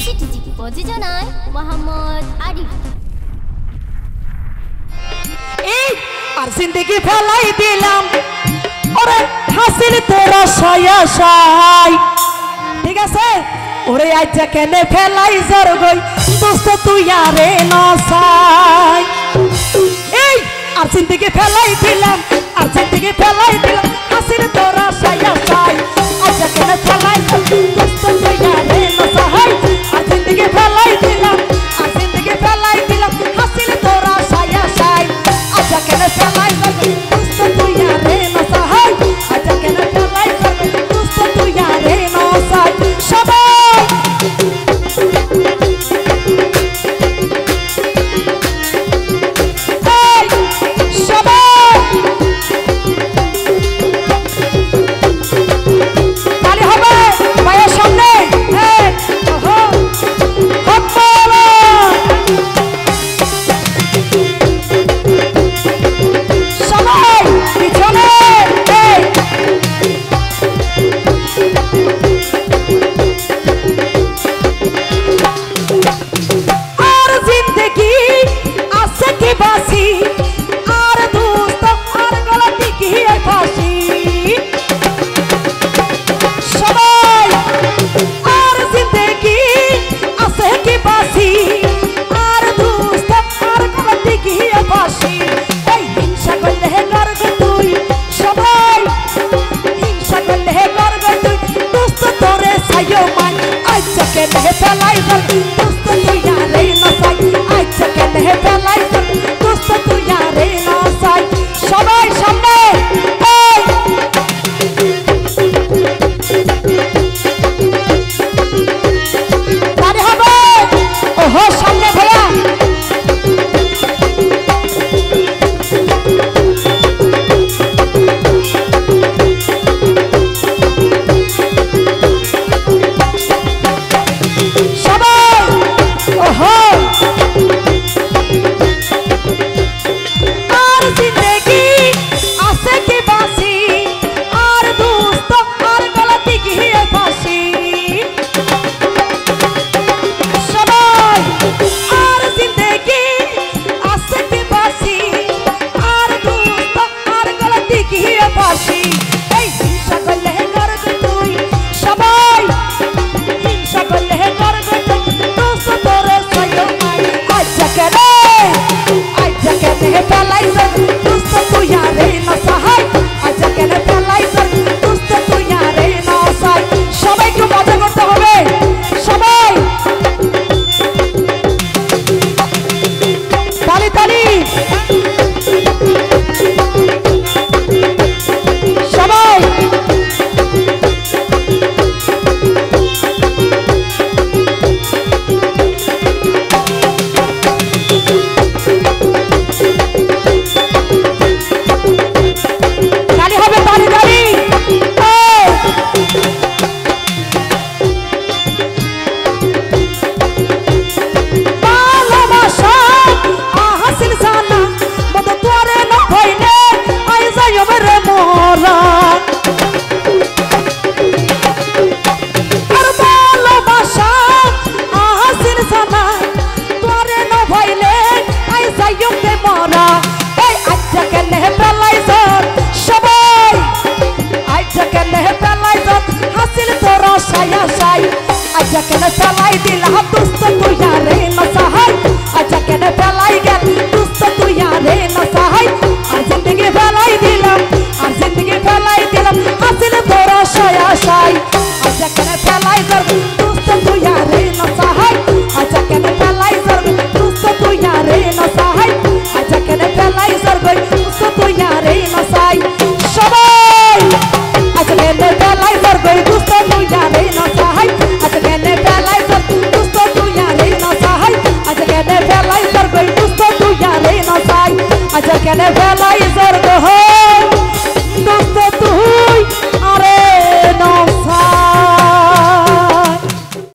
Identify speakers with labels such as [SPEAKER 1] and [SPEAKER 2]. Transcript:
[SPEAKER 1] চিঠি প্রযোজনায় মোহাম্মদ আরিফ।
[SPEAKER 2] এই আর জিন্দগি ফেলাই দিলাম ওরে হাসির তোরা সায়াসাই ঠিক আছে ওরে আইজা কেনে ফেলাই জর গই দোস্ত তুই আরে নসাই এই আর জিন্দগি ফেলাই দিলাম আর জিন্দগি ফেলাই দিলাম হাসির তোরা সায়াসাই আইজা কেনে ফেলাই দোস্ত তুই আরে নসাই আর জিন্দগি ফেলাই দিলাম আর জিন্দগি ফেলাই দিলাম হাসির তোরা সায়াসাই আইজা কেনে ফেলাই দোস্ত তুই আরে নসাই আইজা কেনে ফেলাই দোস্ত তুই আরে নসাই সবাই
[SPEAKER 3] Can I feel like it's